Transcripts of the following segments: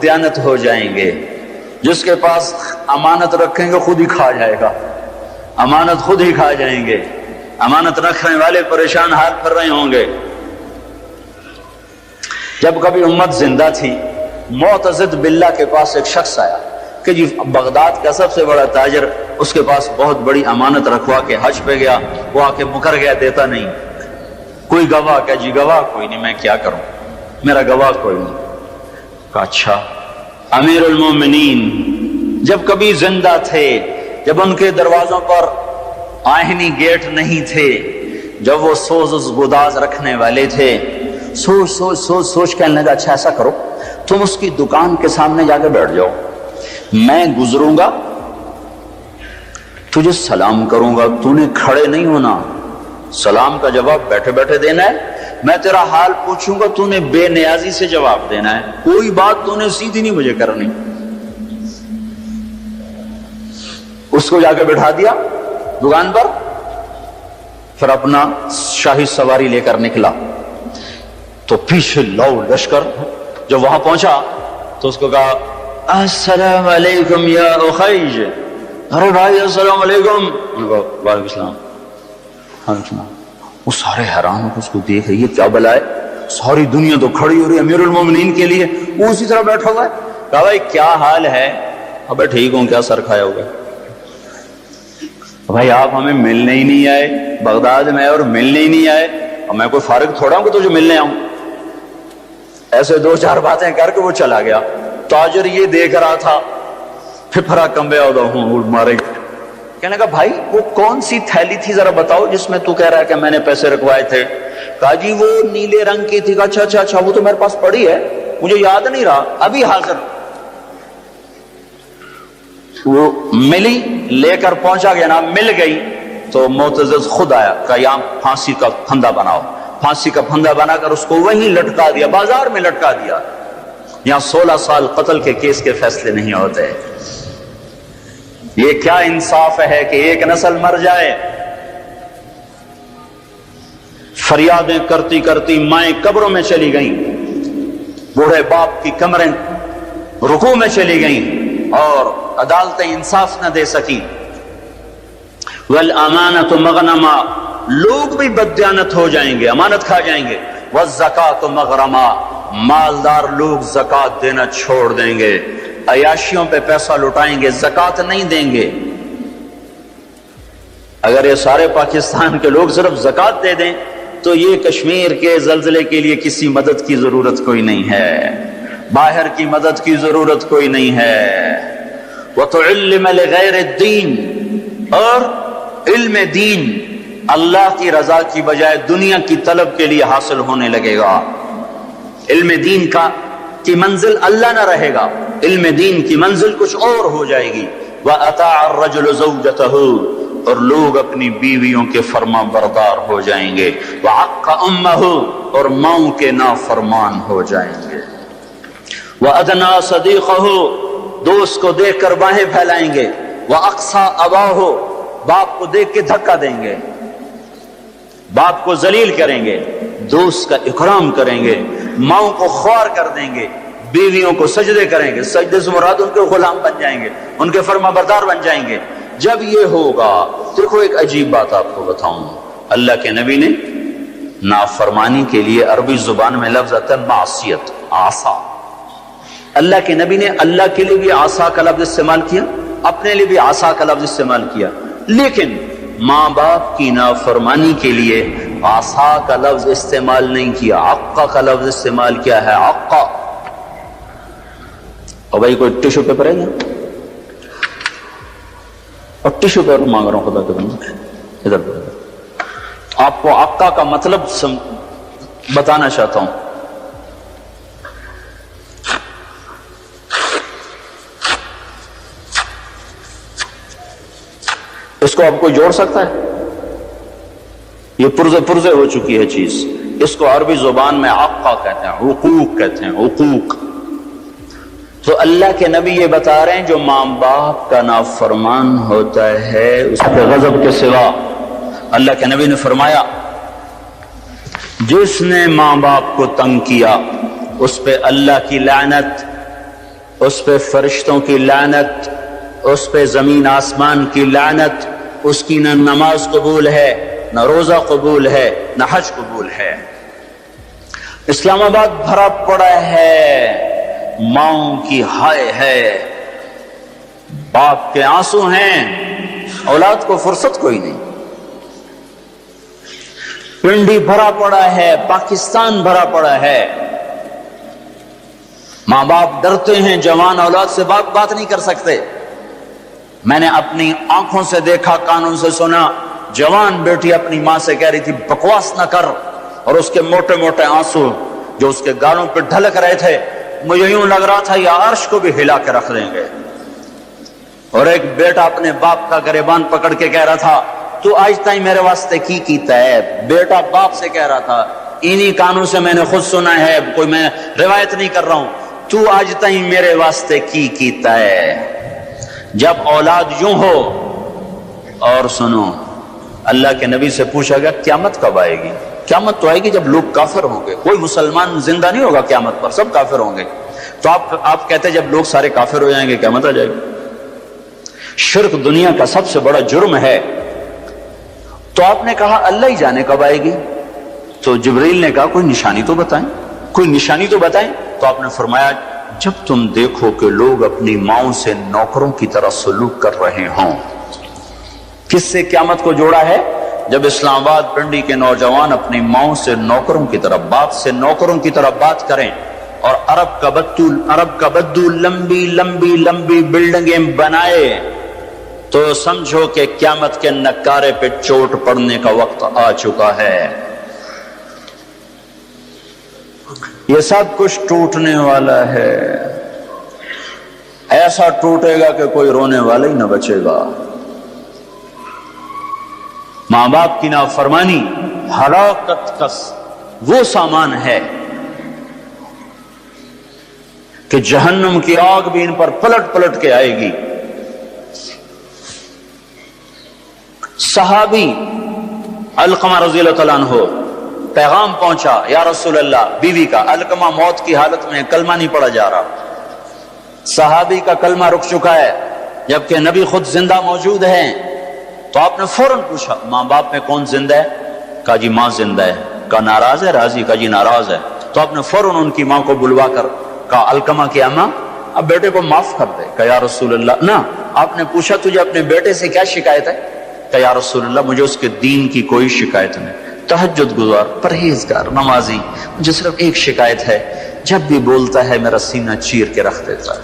بددیانت ہو جائیں گے. جس کے پاس امانت رکھیں گے خود ہی کھا جائے گا, امانت خود ہی کھا جائیں گے. امانت رکھنے والے پریشان حال پھر رہے ہوں گے. جب کبھی امت زندہ تھی, معتضد باللہ کے پاس ایک شخص آیا کہ جی بغداد کا سب سے بڑا تاجر, اس کے پاس بہت بڑی امانت رکھوا کے حج پہ گیا, وہ آ کے مکر گیا, دیتا نہیں. کوئی گواہ؟ کہ جی گواہ کوئی نہیں, میں کیا کروں, میرا گواہ کوئی نہیں. کہا اچھا امیر المومنین جب کبھی زندہ تھے, جب ان کے دروازوں پر آہنی گیٹ نہیں تھے, جب وہ سوز گداز رکھنے والے تھے, سوچ سوچ سوچ سوچ کہنے لگا اچھا ایسا کرو تم اس کی دکان کے سامنے جا کے بیٹھ جاؤ, میں گزروں گا تجھے سلام کروں گا, تو نے کھڑے نہیں ہونا, سلام کا جواب بیٹھے بیٹھے دینا ہے. میں تیرا حال پوچھوں گا تو نے بے نیازی سے جواب دینا ہے, کوئی بات تو نے سیدھی نہیں مجھے کرنی. اس کو جا کے بٹھا دیا دکان پر, پھر اپنا شاہی سواری لے کر نکلا. تو پیچھے لو لشکر جب وہاں پہنچا تو اس کو کہا السلام علیکم یا اخیج. ارے بھائی السلام علیکم. وعلیکم السلام. وہ سارے حیران ہو اس کو دیکھ رہی ہے, کیا بلا ہے, ساری دنیا تو کھڑی ہو رہی ہے امیر المومنین کے لیے, وہ اسی طرح بیٹھا ہوا ہے. کہا بھائی کیا حال ہے؟ ابے ٹھیک ہوں, کیا سر کھایا ہوگا؟ بھائی آپ ہمیں ملنے ہی نہیں آئے, بغداد میں اور ملنے ہی نہیں آئے, اور میں کوئی فارغ تھوڑا ہوں کہ تجھے ملنے آؤں. ایسے دو چار باتیں کر کے وہ چلا گیا. تاجر یہ دیکھ رہا تھا, پھپھرا کمبے ہوں مارے. کہنے لگا بھائی وہ کون سی تھیلی تھی ذرا بتاؤ جس میں تو کہہ رہا ہے کہ میں نے پیسے رکھوائے تھے؟ کہا جی وہ نیلے رنگ کی تھی. اچھا اچھا اچھا, وہ تو میرے پاس پڑی ہے, مجھے یاد نہیں رہا, ابھی حاضر. وہ ملی, لے کر پہنچا گیا نا, مل گئی تو معتضد خود آیا, کہا یہاں پھانسی کا پھندا بناؤ. پھانسی کا پھندا بنا کر اس کو وہیں لٹکا دیا, بازار میں لٹکا دیا. یہاں 16 سال قتل کے کیس کے فیصلے نہیں ہوتے. یہ کیا انصاف ہے کہ ایک نسل مر جائے؟ فریادیں کرتی کرتی مائیں قبروں میں چلی گئیں, بوڑھے باپ کی کمریں رکوع میں چلی گئیں, اور عدالتیں انصاف نہ دے سکی. والامانۃ مغنما, لوگ بھی بددیانت ہو جائیں گے, امانت کھا جائیں گے. والزکاۃ مغرما, مالدار لوگ زکوٰۃ دینا چھوڑ دیں گے, عیاشیوں پہ پیسہ لٹائیں گے, زکوٰۃ نہیں دیں گے. اگر یہ سارے پاکستان کے لوگ صرف زکوٰۃ دے دیں تو یہ کشمیر کے زلزلے کے لیے کسی مدد کی ضرورت کوئی نہیں ہے, باہر کی مدد کی ضرورت کوئی نہیں ہے. وَتُعِلِّمَ لِغَيْرِ الدِّينِ, اور علم دین اللہ کی رضا کی بجائے دنیا کی طلب کے لیے حاصل ہونے لگے گا. علم دین کی منزل اللہ نہ رہے گا, علم دین کی منزل کچھ اور ہو جائے گی. وَأَطَاعَ الرَّجُلُ زَوْجَتَهُ, اور لوگ اپنی بیویوں کے فرما بردار ہو جائیں گے. وَعَقَّ أُمَّهُ, اور ماؤں کے نافرمان ہو جائیں گے. وَأَدْنَىٰ صَدِيقَهُ, دوست کو دیکھ کر باہیں پھیلائیں گے. وَأَقْصَىٰ أَبَاهُ, باپ کو دیکھ کے دھکا دیں گے, باپ کو ذلیل کریں گے, دوست کا اکرام کریں گے, ماؤں کو خوار کر دیں گے, بیویوں کو سجدے کریں گے. سجدے سے مراد ان کے غلام بن جائیں گے, ان کے فرما بردار بن جائیں گے. جب یہ ہوگا, دیکھو ایک عجیب بات آپ کو بتاؤں, اللہ کے نبی نے نافرمانی کے لیے عربی زبان میں لفظ آتا ہے معصیت, عصا. اللہ کے نبی نے اللہ کے لیے بھی عصا کا لفظ استعمال کیا, اپنے لیے بھی عصا کا لفظ استعمال کیا, لیکن ماں باپ کی نافرمانی کے لیے عصا کا لفظ استعمال نہیں کیا, عقا کا لفظ استعمال کیا ہے, عقا. اور بھائی کوئی ٹیشو پیپر ہے نا, اور ٹیشو پیپر مانگ رہا ہوں خدا کے بندے, ادھر آپ کو عقا کا مطلب بتانا چاہتا ہوں. اس کو آپ کو جوڑ سکتا ہے؟ یہ پرزے ہو چکی ہے چیز. اس کو عربی زبان میں عقا کہتے ہیں, حقوق کہتے ہیں, حقوق. تو اللہ کے نبی یہ بتا رہے ہیں جو ماں باپ کا نافرمان ہوتا ہے اس کے غضب کے سوا, اللہ کے نبی نے فرمایا جس نے ماں باپ کو تنگ کیا اس پہ اللہ کی لعنت, اس پہ فرشتوں کی لعنت، اس پہ زمین آسمان کی لعنت، اس کی نہ نماز قبول ہے، نہ روزہ قبول ہے، نہ حج قبول ہے۔ اسلام آباد بھرا پڑا ہے ماؤں کی ہائے ہے، باپ کے آنسو ہیں، اولاد کو فرصت کوئی نہیں۔ پنڈی بھرا پڑا ہے، پاکستان بھرا پڑا ہے، ماں باپ ڈرتے ہیں، جوان اولاد سے بات نہیں کر سکتے۔ میں نے اپنی آنکھوں سے دیکھا، کانوں سے سنا، جوان بیٹی اپنی ماں سے کہہ رہی تھی بکواس نہ کر، اور اس کے موٹے موٹے آنسو جو اس کے گالوں پہ ڈھلک رہے تھے، مجھے یوں لگ رہا تھا یہ عرش کو بھی ہلا کے رکھ دیں گے۔ اور ایک بیٹا اپنے باپ کا گریبان پکڑ کے کہہ رہا تھا تو آج تائیں میرے واسطے کی کیتا ہے۔ بیٹا باپ سے کہہ رہا تھا، انہی کانوں سے میں نے خود سنا ہے، کوئی میں روایت نہیں کر رہا ہوں، تو آج تائیں میرے واسطے کی کیتا ہے۔ جب اولاد یوں ہو، اور سنو، اللہ کے نبی سے پوچھا گیا قیامت کب آئے گی؟ قیامت تو آئے گی جب لوگ کافر ہوں گے، کوئی مسلمان زندہ نہیں ہوگا قیامت پر، سب کافر ہوں گے۔ تو آپ کہتے جب لوگ سارے کافر ہو جائیں گے قیامت آ جائے گی۔ شرک دنیا کا سب سے بڑا جرم ہے۔ تو آپ نے کہا اللہ ہی جانے کب آئے گی؟ تو جبریل نے کہا کوئی نشانی تو بتائیں، کوئی نشانی تو بتائیں۔ تو آپ نے فرمایا جب تم دیکھو کہ لوگ اپنی ماؤں سے نوکروں کی طرح سلوک کر رہے ہوں۔ کس سے قیامت کو جوڑا ہے؟ جب اسلام آباد پنڈی کے نوجوان اپنی ماؤں سے نوکروں کی طرح، باپ سے نوکروں کی طرح بات کریں، اور عرب کا بدو لمبی لمبی لمبی بلڈنگیں بنائے، تو سمجھو کہ قیامت کے نکارے پہ چوٹ پڑنے کا وقت آ چکا ہے۔ یہ سب کچھ ٹوٹنے والا ہے، ایسا ٹوٹے گا کہ کوئی رونے والا ہی نہ بچے گا۔ ماں باپ کی نافرمانی ہلاکت کا وہ سامان ہے کہ جہنم کی آگ بھی ان پر پلٹ پلٹ کے آئے گی۔ صحابی علقمہ رضی اللہ تعالیٰ عنہ، پیغام پہنچا یا رسول اللہ، بیوی کا، علقمہ موت کی حالت میں کلمہ نہیں پڑھا جا رہا، صحابی کا کلمہ رک چکا ہے جبکہ نبی خود زندہ موجود ہیں۔ تو آپ نے فوراً پوچھا ماں باپ میں کون زندہ ہے؟ کہا جی ماں زندہ ہے۔ کہا ناراض ہے؟ راضی؟ کہا جی ناراض ہے۔ تو آپ نے فوراً ان کی ماں کو بلوا کر کہا علقمہ کی اماں اب بیٹے کو معاف کر دے۔ کہا یا رسول اللہ نہ۔ آپ نے پوچھا تجھے اپنے بیٹے سے کیا شکایت ہے؟ کہ یا رسول اللہ مجھے اس کے دین کی کوئی شکایت نہیں، تہجد گزار، پرہیزگار، نمازی، مجھے صرف ایک شکایت ہے، جب بھی بولتا ہے میرا سینہ چیر کے رکھ دیتا ہے،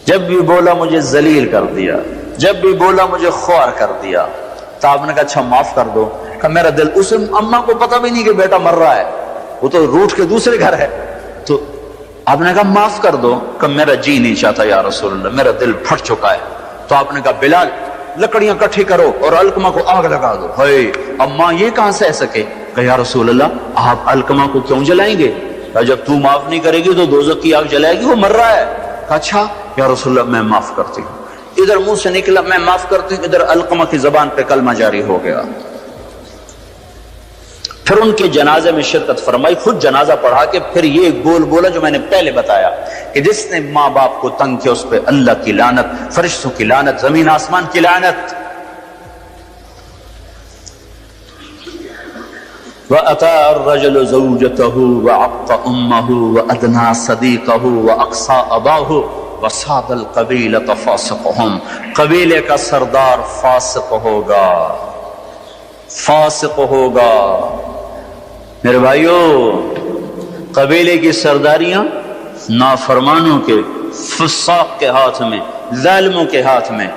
جب بھی بولا مجھے ذلیل کر دیا، جب بھی بولا مجھے خوار کر دیا۔ تو آپ نے کہا اچھا معاف کر دو۔ کہ میرا دل، اسے اماں کو پتہ بھی نہیں کہ بیٹا مر رہا ہے، وہ تو روٹ کے دوسرے گھر ہے۔ تو آپ نے کہا معاف کر دو۔ کہ میرا جی نہیں چاہتا یا رسول اللہ، میرا دل پھٹ چکا ہے۔ تو آپ نے کہا بلال لکڑیاں کٹھی کرو اور علقمہ کو آگ لگا دو۔ ہائے اب ماں یہ کہاں سے سکے؟ کہ یا رسول اللہ آپ علقمہ کو کیوں جلائیں گے؟ کہ جب تو معاف نہیں کرے گی تو دوزخ کی آگ جلائے گی، وہ مر رہا ہے۔ کہ اچھا یا رسول اللہ میں معاف کرتی ہوں۔ ادھر منہ سے نکلا میں معاف کرتی ہوں، ادھر علقمہ کی زبان پہ کلمہ جاری ہو گیا۔ پھر ان کے جنازے میں شرکت فرمائی، خود جنازہ پڑھا کے پھر یہ بول بولا جو میں نے پہلے بتایا کہ جس نے ماں باپ کو تنگ کیا اس پہ اللہ کی لعنت، فرشتوں کی لعنت، زمین آسمان کی لعنت۔ وَأَتَى الرَّجُلُ زَوْجَتَهُ وَعَقَّ أُمَّهُ وَأَدْنَى صَدِيقَهُ وَأَقْصَى أَبَاهُ وَصَادَ الْقَبِيلَةَ فَاسِقُهُمْ۔ قبیلے کا سردار فاسق ہوگا، فاسق ہوگا۔ میرے بھائیو، قبیلے کی سرداریاں نافرمانوں کے، فساق کے ہاتھ میں، ظالموں کے ہاتھ میں۔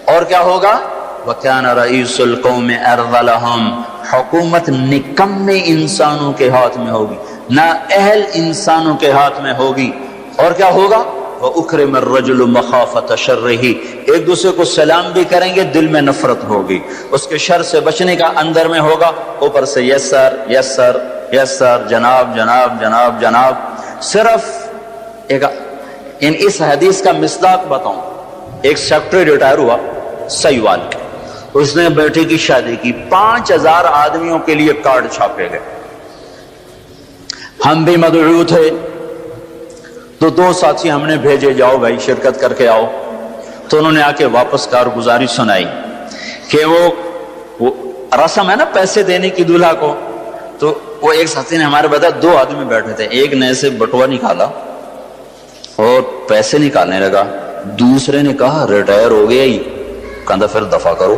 اور کیا ہوگا؟ وَكَانَ رَئِيسُ الْقَوْمِ أَرْذَلَهُمْ۔ حکومت نکمے انسانوں کے ہاتھ میں ہوگی، نااہل انسانوں کے ہاتھ میں ہوگی۔ اور کیا ہوگا؟ وَأُكْرِمَ الرَّجُلُ مَخَافَةَ شَرِّهِ۔ ایک دوسرے کو سلام بھی کریں گے، دل میں نفرت ہوگی، اس کے شر سے بچنے کا اندر میں ہوگا، اوپر سے یس سر یس سر یس سر، جناب جناب جناب جناب۔ صرف اس حدیث کا مصداق بتاؤں، ایک سیکٹری ریٹائر ہوا سیوال کے، اس نے بیٹے کی شادی کی، 5000 آدمیوں کے لیے کارڈ چھاپے گئے، ہم بھی مدعو تھے، تو دو ساتھی ہم نے بھیجے، جاؤ بھائی شرکت کر کے آؤ۔ تو انہوں نے آ کے واپس کارگزاری سنائی کہ وہ رسم ہے نا پیسے دینے کی دولہا کو، تو وہ ایک ساتھی نے ہمارے بتا، دو آدمی بیٹھے تھے، ایک نے سے بٹوا نکالا اور پیسے نکالنے لگا، دوسرے نے کہا ریٹائر ہو گیا ہی، کہا پھر دفع کرو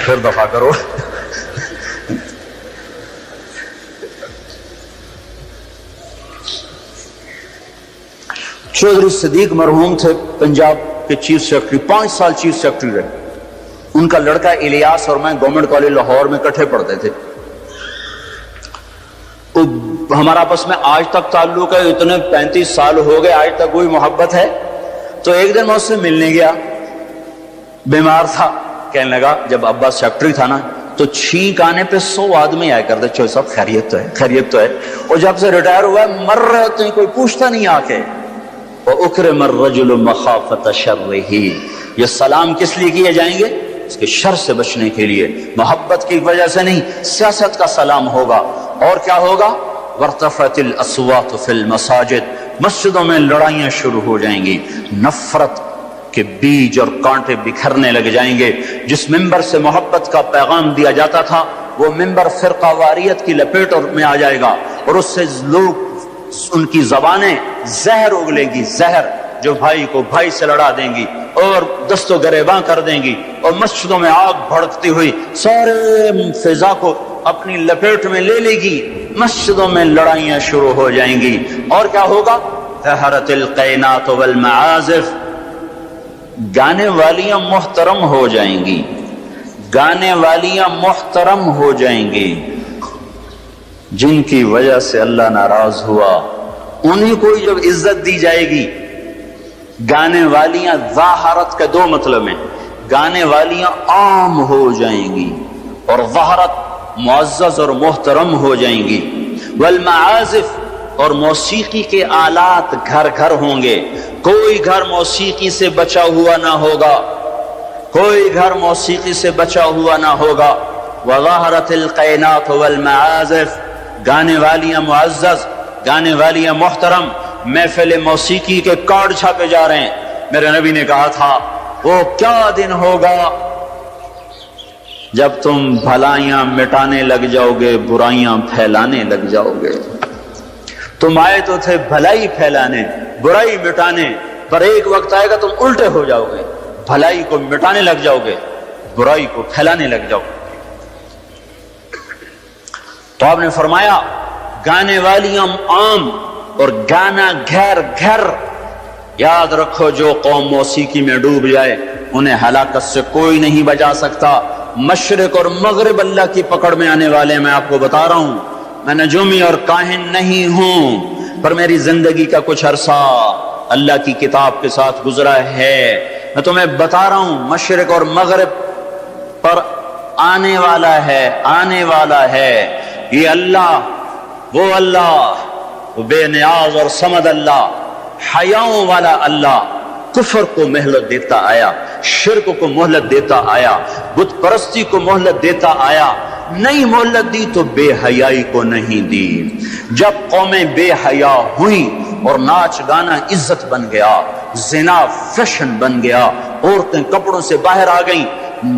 پھر دفع کرو۔ چودھری صدیق مرحوم تھے پنجاب کے چیف سیکرٹری، 5 سال چیف سیکرٹری رہے۔ ان کا لڑکا الیاس اور میں گورنمنٹ کالج لاہور میں اکٹھے پڑھتے تھے۔ ہمارا آپس میں آج تک تعلق ہے، اتنے 35 سال ہو گئے، آج تک وہی محبت ہے۔ تو ایک دن میں اس سے ملنے گیا، بیمار تھا، کہنے لگا جب ابا سیکرٹری تھا نا تو چھینک آنے پہ 100 آدمی آئے کرتے، چوہے صاحب خیریت تو ہے، خیریت تو ہے، اور جب سے ریٹائر ہوا ہے مر رہے ہوتے ہیں کوئی پوچھتا نہیں آ کے۔ وَأُكْرِمَ الرَّجُلُ مَخَافَةَ شَرِّهِ، یہ سلام کس لیے کیے جائیں گے؟ اس کے شر سے بچنے کے لیے، محبت کی وجہ سے نہیں، سیاست کا سلام ہوگا۔ اور کیا ہوگا؟ وَارْتَفَعَتِ الْأَصْوَاتُ فِي الْمَسَاجِدِ، مسجدوں میں لڑائیاں شروع ہو جائیں گی، نفرت کے بیج اور کانٹے بکھرنے لگ جائیں گے۔ جس ممبر سے محبت کا پیغام دیا جاتا تھا وہ ممبر فرقہ واریت کی لپیٹ میں آ جائے گا، اور اس سے لوگ، ان کی زبانیں زہر اگلیں گی، زہر جو بھائی کو بھائی سے لڑا دیں گی اور دست و گریباں کر دیں گی، اور مسجدوں میں آگ بھڑکتی ہوئی سارے فضا کو اپنی لپیٹ میں لے لے گی، مسجدوں میں لڑائیاں شروع ہو جائیں گی۔ اور کیا ہوگا؟ ظہرت القینات والمعازف، گانے والیاں محترم ہو جائیں گی، گانے والیاں محترم ہو جائیں گی، جن کی وجہ سے اللہ ناراض ہوا انہیں کو جب عزت دی جائے گی۔ گانے والیاں ظاہرت کے 2 مطلب ہیں، گانے والیاں عام ہو جائیں گی اور ظاہرت معزز اور محترم ہو جائیں گی۔ والمعازف، اور موسیقی کے آلات گھر گھر ہوں گے، کوئی گھر موسیقی سے بچا ہوا نہ ہوگا، کوئی گھر موسیقی سے بچا ہوا نہ ہوگا۔ وظہرت القینات والمعازف، گانے والیاں معزز، گانے والیاں محترم۔ محفل موسیقی کے کارڈ چھاپے جا رہے ہیں۔ میرے نبی نے کہا تھا وہ کیا دن ہوگا جب تم بھلائیاں مٹانے لگ جاؤ گے، برائیاں پھیلانے لگ جاؤ گے۔ تم آئے تو تھے بھلائی پھیلانے، برائی مٹانے، پر ایک وقت آئے گا تم الٹے ہو جاؤ گے، بھلائی کو مٹانے لگ جاؤ گے، برائی کو پھیلانے لگ جاؤ گے۔ تو آپ نے فرمایا گانے والیاں عام اور گانا گھر گھر۔ یاد رکھو جو قوم موسیقی میں ڈوب جائے انہیں ہلاکت سے کوئی نہیں بچا سکتا۔ مشرق اور مغرب اللہ کی پکڑ میں آنے والے، میں آپ کو بتا رہا ہوں، میں نجومی اور کاہن نہیں ہوں، پر میری زندگی کا کچھ عرصہ اللہ کی کتاب کے ساتھ گزرا ہے۔ میں تمہیں بتا رہا ہوں مشرق اور مغرب پر آنے والا ہے، آنے والا ہے یہ اللہ، وہ اللہ، وہ بے نیاز اور صمد اللہ، حیاؤں والا اللہ، کفر کو مہلت دیتا آیا، شرک کو مہلت دیتا آیا، بت پرستی کو مہلت دیتا آیا۔ نہیں مہلت دی تو بے حیائی کو نہیں دی۔ جب قومیں بے حیا ہوئیں اور ناچ گانا عزت بن گیا، زنا فیشن بن گیا، عورتیں کپڑوں سے باہر آ گئیں،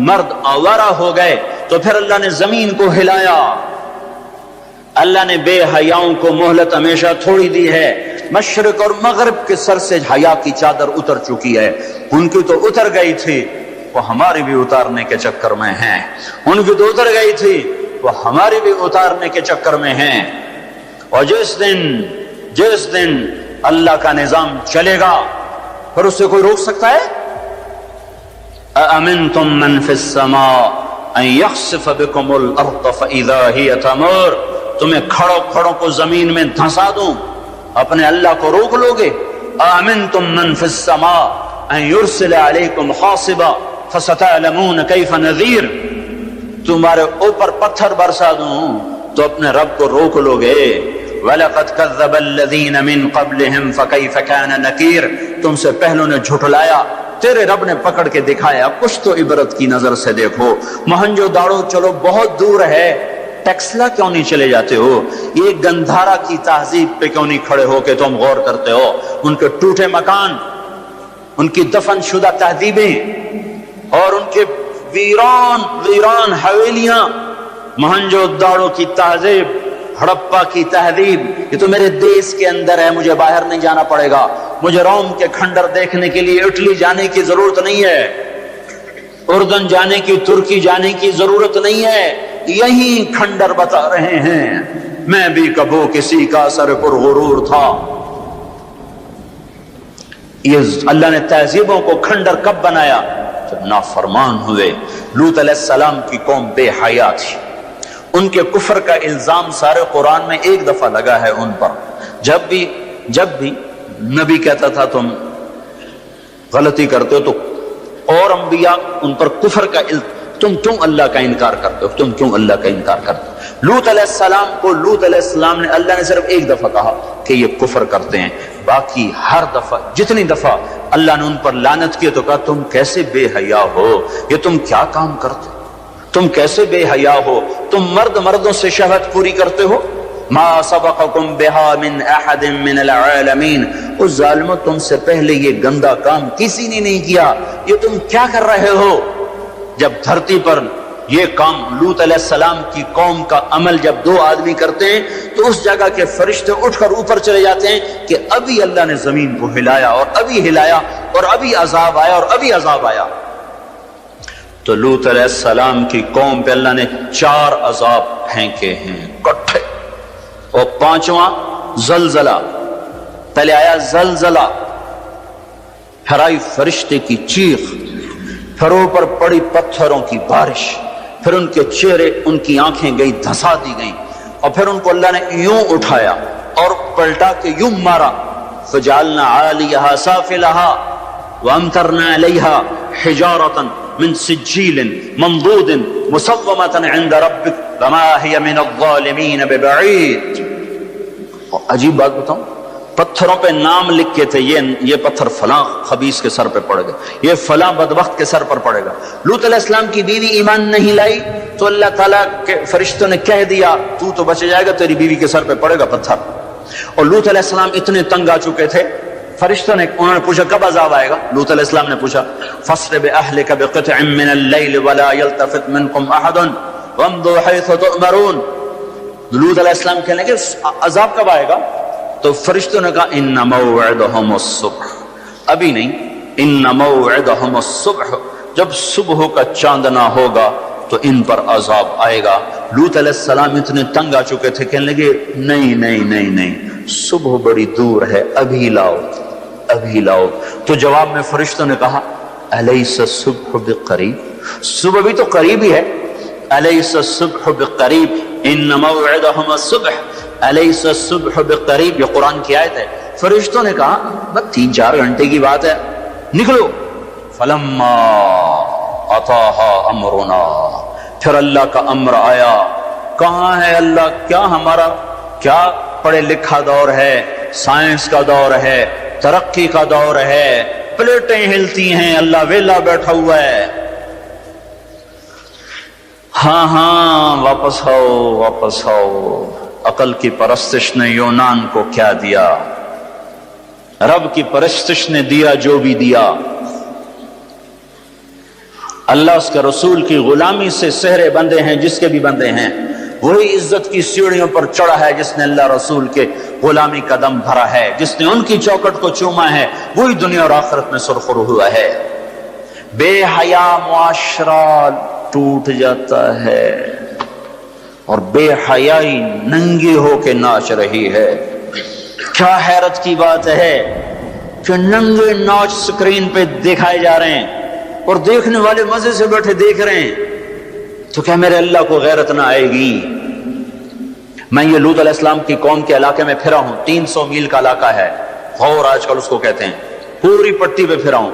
مرد آوارہ ہو گئے، تو پھر اللہ نے زمین کو ہلایا۔ اللہ نے بے حیاؤں کو مہلت ہمیشہ تھوڑی دی ہے۔ مشرق اور مغرب کے سر سے حیا کی چادر اتر چکی ہے، ان کی تو اتر گئی تھی، وہ ہماری بھی اتارنے کے چکر میں ہیں، ان کی تو اتر گئی تھی، وہ ہماری بھی اتارنے کے چکر میں ہیں۔ اور جس دن اللہ کا نظام چلے گا پھر اسے کوئی روک سکتا ہے؟ أَأَمِنْتُمْ مَنْ فِي السَّمَاءِ أَنْ يَخْسِفَ بِكُمُ الْأَرْضَ فَإِذَا هِيَ تَمُورُ، تمہیں کھڑوں کو زمین میں دھنسا دوں، اپنے اللہ کو روک لو گے؟ أَأَمِنْتُمْ مَنْ فِي السَّمَاءِ أَنْ يُرْسِلَ عَلَيْكُمْ حَاصِبًا فَسَتَعْلَمُونَ كَيْفَ نَذِيرٌ، تمہارے اوپر پتھر برسا دوں تو اپنے رب کو روک لو گے؟ وَلَقَدْ كَذَّبَ الَّذِينَ مِن قَبْلِهِمْ فَكَيْفَ كَانَ نَكِيرٌ، تم سے پہلوں نے جھٹلایا، تیرے رب نے پکڑ کے دکھایا، کچھ تو عبرت کی نظر سے دیکھو۔ مہنجو داڑو چلو بہت دور ہے، ٹیکسلا کیوں نہیں چلے جاتے ہو؟ یہ گندھارا کی تہذیب پہ کیوں نہیں کھڑے ہو کہ تم غور کرتے ہو؟ ان کے ٹوٹے مکان، ان کی دفن شدہ تہذیبیں اور ان کے ویران حویلیاں، مہنجو داڑو کی تہذیب، ہڑپا کی تہذیب، یہ تو میرے دیش کے اندر ہے، مجھے باہر نہیں جانا پڑے گا، مجھے روم کے کھنڈر دیکھنے کے لیے اٹلی جانے کی ضرورت نہیں ہے، اردن جانے کی، ترکی جانے کی ضرورت نہیں ہے، یہی کھنڈر بتا رہے ہیں میں بھی کبھی کسی کا سر پر غرور تھا۔ یہ اللہ نے تہذیبوں کو کھنڈر کب بنایا؟ جب نافرمان ہوئے۔ لوط علیہ السلام کی قوم بے حیا تھی، ان کے کفر کا الزام سارے قرآن میں ایک دفعہ لگا ہے ان پر۔ جب بھی نبی کہتا تھا تم غلطی کرتے ہو تو اور انبیاء ان پر کفر کا تم کیوں اللہ کا انکار کرتے ہو، تم کیوں اللہ کا انکار کرتے ہو؟ لوط علیہ السلام کو لوط علیہ السلام نے اللہ نے صرف ایک دفعہ کہا کہ یہ کفر کرتے ہیں، باقی ہر دفعہ جتنی دفعہ اللہ نے ان پر لعنت کی تو کہا تم کیسے بے حیا ہو، یہ تم کیا کام کرتے، تم کیسے بے حیا ہو، تم مردوں سے شہوت پوری کرتے ہو۔ ما سبقکم بہا من احد من العالمین، اس ظالموں تم سے پہلے یہ گندا کام کسی نے نہیں کیا، یہ تم کیا کر رہے ہو؟ جب دھرتی پر یہ کام لوط علیہ السلام کی قوم کا عمل جب دو آدمی کرتے ہیں تو اس جگہ کے فرشتے اٹھ کر اوپر چلے جاتے ہیں کہ ابھی اللہ نے زمین کو ہلایا اور ابھی ہلایا اور ابھی عذاب آیا اور ابھی عذاب آیا۔ تو لوط علیہ السلام کی قوم پہ اللہ نے 4 عذاب پھینکے ہیں کٹھے، اور 5واں زلزلہ۔ پہلے آیا زلزلہ، پھر آئی فرشتے کی چیخ، پھر اوپر پڑی پتھروں کی بارش، پھر ان کے چہرے ان کی آنکھیں گئی دھسا دی گئیں، اور پھر ان کو اللہ نے یوں اٹھایا اور پلٹا کے یوں مارا۔ فجعلنا عالیہا سافلہا وامطرنا علیہا حجارۃ من سجیل منضود مسومۃ عند ربک وما ہی من الظالمین ببعید۔ عجیب بات بتاؤں، پتھروں پہ نام لکھ کے تھے، یہ پتھر فلاں خبیث کے سر پہ پڑے گا، یہ فلاں بدبخت کے سر پر پڑے گا۔ لوط علیہ السلام کی بیوی ایمان نہیں لائی تو اللہ تعالیٰ کے فرشتوں نے کہہ دیا تو بچ جائے گا، تیری بیوی کے سر پہ پڑے گا پتھر۔ اور لوط علیہ السلام اتنے تنگ آ چکے تھے، فرشتوں نے انہوں نے پوچھا کب عذاب آئے گا؟ لوط علیہ السلام نے پوچھا فَاسْرِ بِأَهْلِكَ بِقِطْعٍ مِّنَ اللَّيْلِ وَلَا يَلْتَفِتْ مِنْكُمْ أَحَدٌ وَامْضُوا حَيْثُ تُؤْمَرُونَ۔ لوط علیہ السلام کہنے لگے عذاب کب آئے گا؟ تو فرشتوں نے کہا ان موعدہم الصبح، ابھی نہیں، ان موعدہم الصبح، جب صبح کا چاندنا ہوگا تو ان پر عذاب آئے گا۔ لوط علیہ السلام اتنے تنگ آ چکے تھے، کہنے لگے نہیں، صبح بڑی دور ہے، ابھی لاؤ۔ تو جواب میں فرشتوں نے کہا الیس الصبح بقریب، صبح بھی تو قریب ہی ہے، الیس الصبح بقریب ان موعدہم الصبح الیس الصبح بقریب، یہ قرآن کی آیت ہے۔ فرشتوں نے کہا بس 3-4 گھنٹے کی بات ہے، نکلو۔ فلما اتاہا امرنا، پھر اللہ کا امر آیا۔ کہاں ہے اللہ؟ کیا ہمارا کیا پڑھے لکھا دور ہے، سائنس کا دور ہے، ترقی کا دور ہے، پلیٹیں ہلتی ہیں، اللہ ویلا بیٹھا ہوا ہے۔ ہاں واپس آؤ۔ عقل کی پرستش نے یونان کو کیا دیا، رب کی پرستش نے دیا جو بھی دیا۔ اللہ اس کے رسول کی غلامی سے سہرے بندے ہیں، جس کے بھی بندے ہیں، وہی عزت کی سیڑھیوں پر چڑھا ہے جس نے اللہ رسول کے غلامی کا دم بھرا ہے، جس نے ان کی چوکٹ کو چوما ہے، وہی دنیا اور آخرت میں سرخرو ہوا ہے۔ بے حیا معاشرہ ٹوٹ جاتا ہے اور بے حیائی ننگی ہو کے ناچ رہی ہے۔ کیا حیرت کی بات ہے کہ ننگے ناچ سکرین پہ دکھائے جا رہے ہیں اور دیکھنے والے مزے سے بیٹھے دیکھ رہے ہیں، تو کیا میرے اللہ کو غیرت نہ آئے گی؟ میں یہ لوط علیہ السلام کی قوم کے علاقے میں پھرا ہوں، 300 میل کا علاقہ ہے، غور آج کل اس کو کہتے ہیں، پوری پٹی پہ پھرا ہوں۔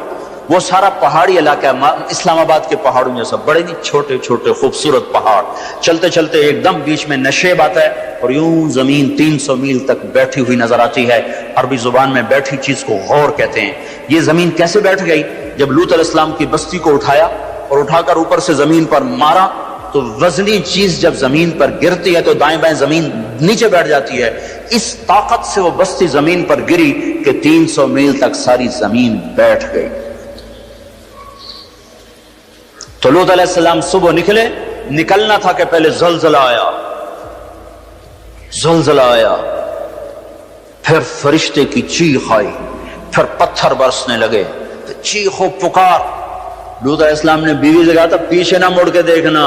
وہ سارا پہاڑی علاقہ ہے، اسلام آباد کے پہاڑوں میں سب بڑے نہیں، چھوٹے چھوٹے خوبصورت پہاڑ، چلتے چلتے ایک دم بیچ میں نشیب آتا ہے اور یوں زمین 300 میل تک بیٹھی ہوئی نظر آتی ہے۔ عربی زبان میں بیٹھی چیز کو غور کہتے ہیں۔ یہ زمین کیسے بیٹھ گئی؟ جب لوط علیہ السلام کی بستی کو اٹھایا اور اٹھا کر اوپر سے زمین پر مارا تو وزنی چیز جب زمین پر گرتی ہے تو دائیں بائیں زمین نیچے بیٹھ جاتی ہے. اس طاقت سے وہ بستی زمین پر گری کہ 300 میل تک ساری زمین بیٹھ گئی. تو لوط علیہ السلام صبح نکلنا تھا کہ پہلے زلزلہ آیا, پھر فرشتے کی چیخ آئی, پھر پتھر برسنے لگے, چیخ و پکار. لوط علیہ السلام نے بیوی سے کہا تھا پیچھے نہ مڑ کے دیکھنا,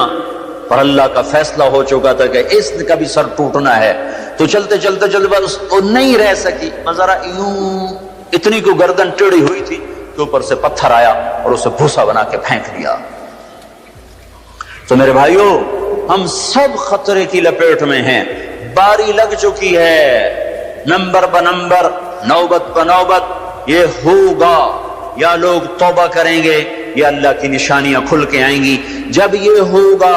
پر اللہ کا فیصلہ ہو چکا تھا کہ اس کا بھی سر ٹوٹنا ہے. تو چلتے بس وہ نہیں رہ سکی, ذرا یوں اتنی کو گردن ٹیڑھی ہوئی تھی کہ اوپر سے پتھر آیا اور اسے بھوسا بنا کے پھینک دیا. تو میرے بھائیوں, ہم سب خطرے کی لپیٹ میں ہیں, باری لگ چکی ہے, نمبر بنمبر, نوبت بنوبت. یہ ہوگا, یا لوگ توبہ کریں گے یا اللہ کی نشانیاں کھل کے آئیں گی. جب یہ ہوگا,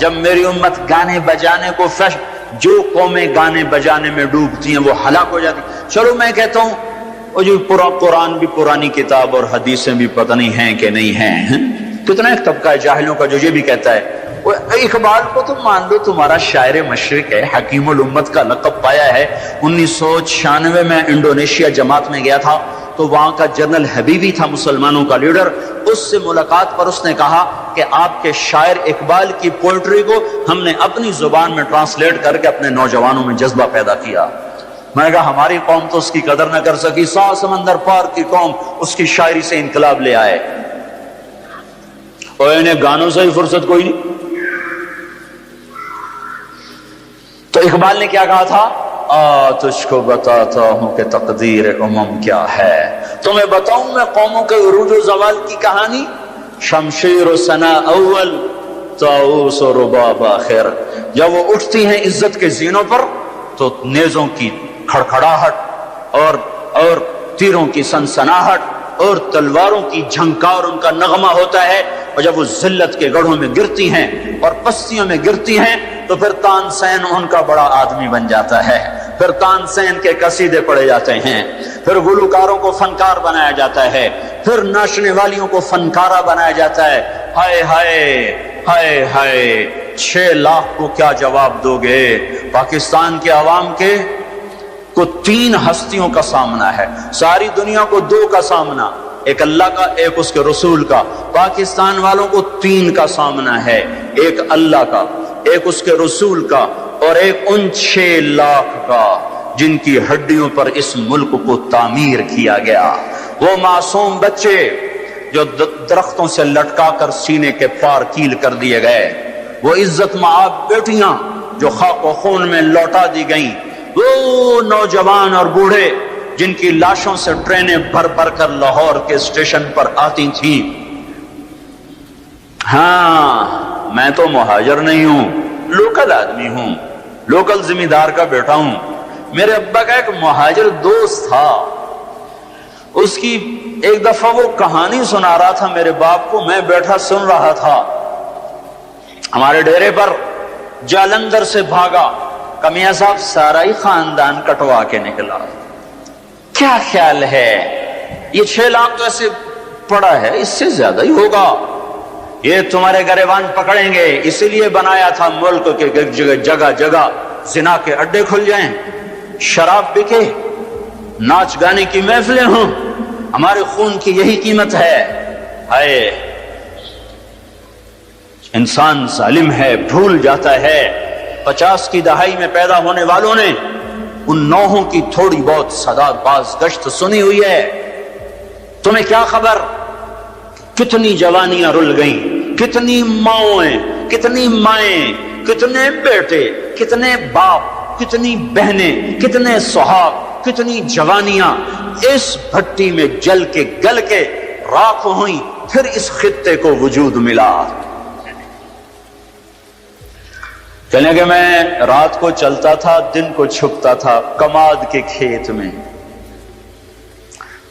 جب میری امت گانے بجانے کو جو قومیں گانے بجانے میں ڈوبتی ہیں وہ ہلاک ہو جاتی. چلو میں کہتا ہوں وہ جو پورا قرآن بھی پرانی کتاب اور حدیثیں بھی پتہ نہیں ہیں کہ نہیں ہیں. کتنا ایک طبقہ ہے جاہلوں کا جو یہ بھی کہتا ہے. اقبال کو تم مان لو تمہارا شاعر مشرق ہے, حکیم الامت کا لقب پایا ہے. 1996 میں انڈونیشیا جماعت میں گیا تھا تو وہاں کا جنرل حبیبی تھا مسلمانوں کا لیڈر. اس سے ملاقات پر اس نے کہا کہ آپ کے شاعر اقبال کی پوئٹری کو ہم نے اپنی زبان میں ٹرانسلیٹ کر کے اپنے نوجوانوں میں جذبہ پیدا کیا. میں نے کہا ہماری قوم تو اس کی قدر نہ کر سکی, 100 سمندر پار کی قوم اس کی شاعری سے انقلاب لے آئے, اور انہیں گانوں سے ہی فرصت کوئی نہیں. تو اقبال نے کیا کہا تھا, تجھ کو بتاتا ہوں کہ تقدیر امم کیا ہے, تمہیں بتاؤں میں قوموں کے عروج و زوال کی کہانی. شمشیر و ثنا اول, طاؤس و رباب آخر. جب وہ اٹھتی ہیں عزت کے زینوں پر تو نیزوں کی کھڑکھڑاہٹ اور تیروں کی سنسناہٹ اور تلواروں کی جھنکار ان کا نغمہ ہوتا ہے. اور جب وہ ذلت کے گڑھوں میں گرتی ہیں اور پستیوں میں گرتی ہیں تو پھر تانسین ان کا بڑا آدمی بن جاتا ہے, پھر تانسین کے قصیدے پڑھے جاتے ہیں, پھر گلوکاروں کو فنکار بنایا جاتا ہے, پھر ناچنے والیوں کو فنکارہ بنایا جاتا ہے. ہائے ہائے ہائے ہائے, 6 لاکھ کو کیا جواب دو گے؟ پاکستان کے عوام کے کو 3 ہستیوں کا سامنا ہے, ساری دنیا کو 2 کا سامنا, ایک اللہ کا ایک اس کے رسول کا. پاکستان والوں کو 3 کا سامنا ہے, ایک اللہ کا, ایک اس کے رسول کا, اور ایک ان 6 لاکھ کا جن کی ہڈیوں پر اس ملک کو تعمیر کیا گیا. وہ معصوم بچے جو درختوں سے لٹکا کر سینے کے پار کیل کر دیے گئے, وہ عزت مآب بیٹیاں جو خاک و خون میں لوٹا دی گئیں, وہ نوجوان اور بوڑھے جن کی لاشوں سے ٹرینیں بھر بھر کر لاہور کے اسٹیشن پر آتی تھیں. ہاں میں تو مہاجر نہیں ہوں, لوکل آدمی ہوں, لوکل ذمہ دار کا بیٹا ہوں. میرے ابا کا ایک مہاجر دوست تھا, اس کی ایک دفعہ وہ کہانی سنا رہا تھا میرے باپ کو, میں بیٹھا سن رہا تھا. ہمارے ڈیرے پر جالندھر سے بھاگا کہ میاں صاحب سارا ہی خاندان کٹوا کے نکلا. کیا خیال ہے, یہ 6 لاکھ تو ایسے پڑا ہے, اس سے زیادہ ہی ہوگا. یہ تمہارے گریبان پکڑیں گے, اسی لیے بنایا تھا ملک کے جگہ جگہ زنا کے اڈے کھل جائیں, شراب بکے, ناچ گانے کی محفلیں ہوں. ہمارے خون کی یہی قیمت ہے. ہائے, انسان ظالم ہے, بھول جاتا ہے. 50 کی دہائی میں پیدا ہونے والوں نے ان نوحوں کی تھوڑی بہت صدا باز گشت سنی ہوئی ہے. تمہیں کیا خبر کتنی جوانیاں رل گئیں, کتنی ماؤں, کتنی مائیں, کتنے بیٹے, کتنے باپ, کتنی بہنیں, کتنے سہاگ, کتنی جوانیاں اس بھٹی میں جل کے گل کے راکھ ہوئیں, پھر اس خطے کو وجود ملا. کہنے کہ میں رات کو چلتا تھا, دن کو چھپتا تھا کماد کے کھیت میں,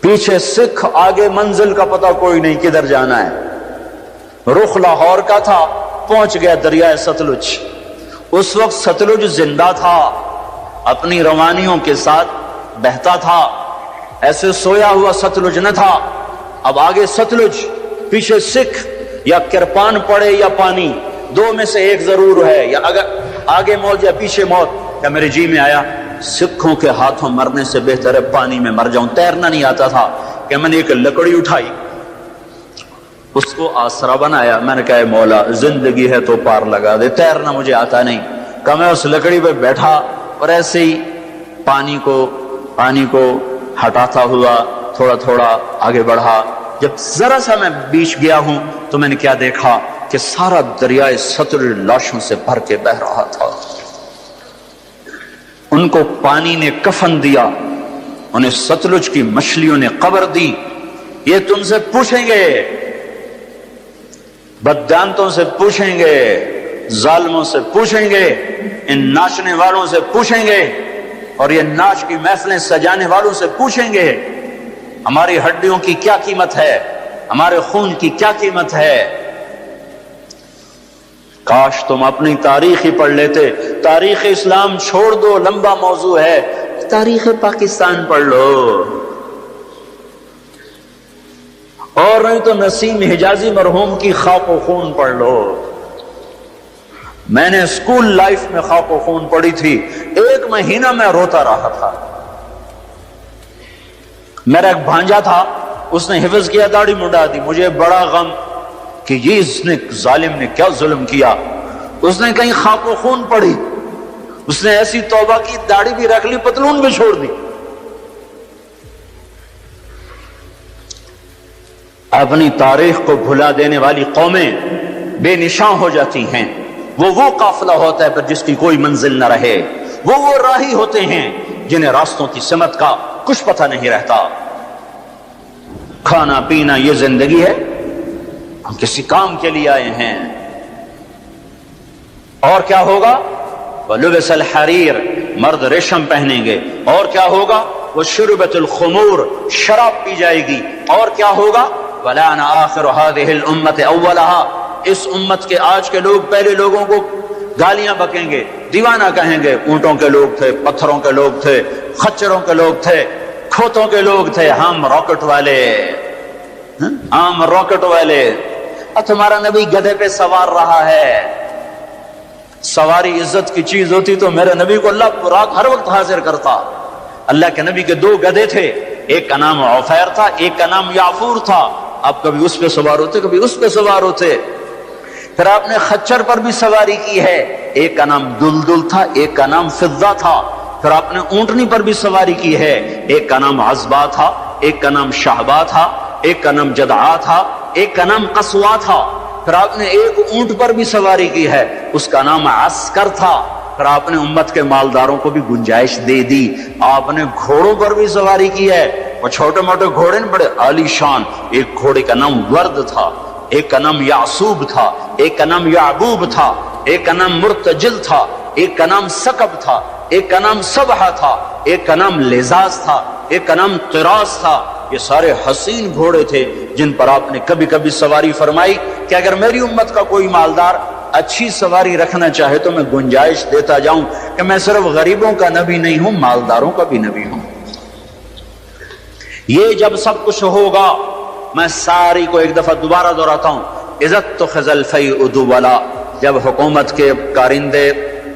پیچھے سکھ, آگے منزل کا پتہ کوئی نہیں کدھر جانا ہے. رخ لاہور کا تھا, پہنچ گیا دریائے ستلج. اس وقت ستلج زندہ تھا, اپنی روانیوں کے ساتھ بہتا تھا, ایسے سویا ہوا ستلج نہ تھا. اب آگے ستلج, پیچھے سکھ, یا کرپان پڑے یا پانی، دو میں سے ایک ضرور ہے، یا اگر آگے موت یا پیچھے موت۔ کیا میرے جی میں آیا سکھوں کے ہاتھوں مرنے سے بہتر ہے پانی میں مر جاؤں۔ تیرنا نہیں آتا تھا کہ میں نے ایک لکڑی اٹھائی، اس کو آسرا بنایا، میں نے کہا اے مولا زندگی ہے تو پار لگا دے، تیرنا مجھے آتا نہیں۔ کہ میں اس لکڑی پہ بیٹھا اور ایسے ہی پانی کو ہٹاتا ہوا تھوڑا تھوڑا آگے بڑھا۔ جب ذرا سا میں بیچ گیا ہوں تو میں نے کیا دیکھا کہ سارا دریائے ستلج لاشوں سے بھر کے بہ رہا تھا۔ ان کو پانی نے کفن دیا، انہیں ستلج کی مچھلیوں نے قبر دی۔ یہ تم سے پوچھیں گے، بددانتوں سے پوچھیں گے، ظالموں سے پوچھیں گے، ان ناچنے والوں سے پوچھیں گے، اور یہ ناچ کی محفلیں سجانے والوں سے پوچھیں گے ہماری ہڈیوں کی کیا قیمت ہے، ہمارے خون کی کیا قیمت ہے۔ کاش تم اپنی تاریخ ہی پڑھ لیتے۔ تاریخ اسلام چھوڑ دو، لمبا موضوع ہے، تاریخ پاکستان پڑھ لو، اور نہیں تو نسیم حجازی مرحوم کی خاک و خون پڑھ لو۔ میں نے اسکول لائف میں خاک و خون پڑھی تھی، 1 مہینہ میں روتا رہا تھا۔ میرا ایک بھانجا تھا، اس نے حفظ کیا، داڑھی منڈا دی، مجھے بڑا غم کہ یہ اس نے ظالم نے کیا ظلم کیا۔ اس نے کہیں خاک و خون پڑھی، اس نے ایسی توبہ کی، داڑھی بھی رکھ لی، پتلون بھی چھوڑ دی۔ اپنی تاریخ کو بھلا دینے والی قومیں بے نشان ہو جاتی ہیں۔ وہ قافلہ ہوتا ہے پر جس کی کوئی منزل نہ رہے، وہ راہی ہوتے ہیں جنہیں راستوں کی سمت کا کچھ پتہ نہیں رہتا۔ کھانا پینا یہ زندگی ہے، ہم کسی کام کے لیے آئے ہیں۔ اور کیا ہوگا؟ وَلُبِسَ الْحَرِيرُ، مرد ریشم پہنیں گے۔ اور کیا ہوگا؟ وَشُرِبَتِ الْخُمُورُ، شراب پی جائے گی۔ اور کیا ہوگا؟ وَلَعَنَ آخِرُ هَذِهِ الْأُمَّةِ أَوَّلَهَا، اس امت کے آج کے لوگ پہلے لوگوں کو گالیاں بکیں گے، دیوانہ کہیں گے۔ اونٹوں کے لوگ تھے، پتھروں کے لوگ تھے، خچروں کے لوگ تھے، کھوتوں کے لوگ تھے، ہم راکٹ والے، ہم راکٹ والے۔ اور تمہارا نبی گدھے پہ سوار رہا ہے۔ سواری عزت کی چیز ہوتی تو میرے نبی کو اللہ رات ہر وقت حاضر کرتا۔ اللہ کے نبی کے 2 گدھے تھے، ایک کا نام عفیر تھا، ایک کا نام یعفور تھا۔ آپ کبھی اس پہ سوار ہوتے، کبھی اس پہ سوار ہوتے۔ پھر آپ نے خچر پر بھی سواری کی ہے، ایک کا نام دلدل تھا، ایک کا نام فضہ تھا۔ پھر آپ نے اونٹنی پر بھی سواری کی ہے، ایک کا نام عزبا تھا، ایک کا نام شہبا تھا، ایک کا نام جدعا تھا، ایک کا نام قصوا تھا۔ پھر آپ نے ایک اونٹ پر بھی سواری کی ہے، اس کا نام عسکر تھا۔ پھر آپ نے امت کے مالداروں کو بھی گنجائش دے دی۔ آپ نے گھوڑوں پر بھی سواری کی ہے، وہ چھوٹے موٹے گھوڑے نے، بڑے عالی شان۔ ایک گھوڑے کا نام ورد تھا، ایک کا نام یعصوب تھا، ایک کا نام یعبوب تھا، ایک کا نام مرتجل تھا، ایک کا نام سکب تھا، ایک کا نام سبحہ تھا، ایک کا نام لزاز تھا، ایک کا نام قراس تھا۔ یہ سارے حسین گھوڑے تھے جن پر آپ نے کبھی کبھی سواری فرمائی کہ اگر میری امت کا کوئی مالدار اچھی سواری رکھنا چاہے تو میں گنجائش دیتا جاؤں کہ میں صرف غریبوں کا نبی نہیں ہوں، مالداروں کا بھی نبی ہوں۔ یہ جب سب کچھ ہوگا، میں ساری کو ایک دفعہ دوبارہ دہراتا ہوں، عزت تو خزل فی ادولا، جب حکومت کے کارندے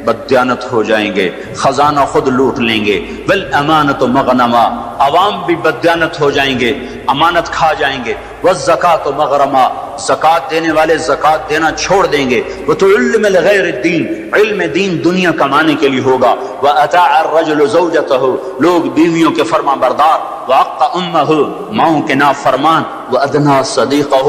بددیانت ہو جائیں گے، خزانہ خود لوٹ لیں گے، والامانۃ مغنما، عوام بھی بددیانت ہو جائیں گے، امانت کھا جائیں گے، والزکاۃ مغرما، زکات دینے والے زکات دینا چھوڑ دیں گے، وتعلم لغیر الدین، علم دین دنیا کمانے کے لیے ہوگا، واطاع الرجل زوجته، لوگ بیویوں کے فرما بردار، واقع امہ، ماؤں کے نافرمان، وادنی صدیقہ،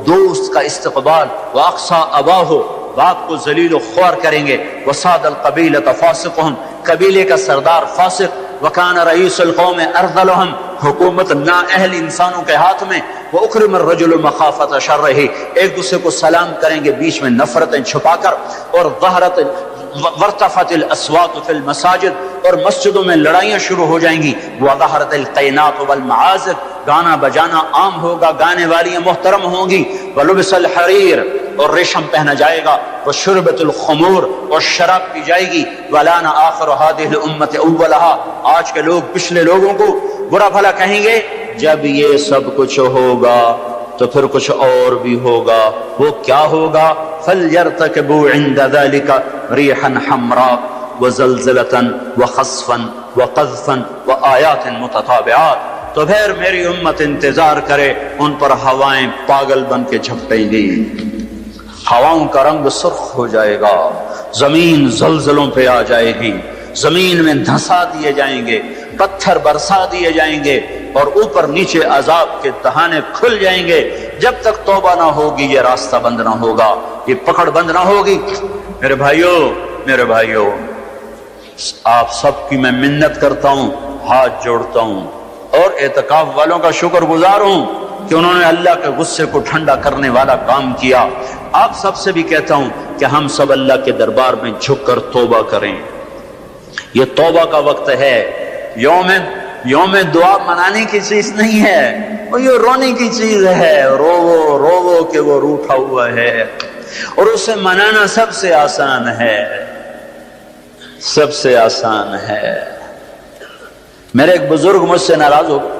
دوست کا استقبال، واقصى اباہ، باپ کو ذلیل و خوار کریں گے، وصاد القبیلۃ فاسقہم، قبیلے کا سردار فاسق، وکان رئیس القوم ارذلہم، حکومت نااہل انسانوں کے ہاتھ میں، واکرم الرجل مخافۃ شرہ، ایک دوسرے کو سلام کریں گے بیچ میں نفرتیں چھپا کر، اور وارتفعت الاصوات فی المساجد، اور مسجدوں میں لڑائیاں شروع ہو جائیں گی، وظہرت القینات والمعازف، گانا بجانا عام ہوگا، گانے والیاں محترم ہوں گی، ولبس الحریر، اور ریشم پہنا جائے گا، وشربت الخمور، اور شراب پی جائے گی، ولعن آخر هذه الامة اولها، آج کے لوگ پچھلے لوگوں کو برا بھلا کہیں گے۔ جب یہ سب کچھ ہوگا تو پھر کچھ اور بھی ہوگا. وہ کیا ہوگا؟ فَلْيَرْتَكِبُوا عِنْدَ ذَلِكَ رِيحًا حَمْرَاءَ وَزَلْزَلَةً وَخَسْفًا وَقَذْفًا وَآيَاتٍ مُتَتَابِعَاتٍ. تو پھر میری امت انتظار کرے، ان پر ہوائیں پاگل بن کے جھپٹیں گی، ہواؤں کا رنگ سرخ ہو جائے گا، زمین زلزلوں پہ آ جائے گی، زمین میں دھنسا دیے جائیں گے، پتھر برسا دیے جائیں گے، اور اوپر نیچے عذاب کے دہانے کھل جائیں گے. جب تک توبہ نہ ہوگی یہ راستہ بند نہ ہوگا، یہ پکڑ بند نہ ہوگی. میرے بھائیوں، آپ سب کی میں منت کرتا ہوں، ہاتھ جوڑتا ہوں، اور اعتکاف والوں کا شکر گزار ہوں کہ انہوں نے اللہ کے غصے کو ٹھنڈا کرنے والا کام کیا. آپ سب سے بھی کہتا ہوں کہ ہم سب اللہ کے دربار میں جھک کر توبہ کریں. یہ توبہ کا وقت ہے. یوم دعا منانے کی چیز نہیں ہے، وہ یہ رونے کی چیز ہے. رو کہ وہ روٹھا ہوا ہے، اور اسے منانا سب سے آسان ہے، سب سے آسان ہے. میرے ایک بزرگ مجھ سے ناراض ہو گئے.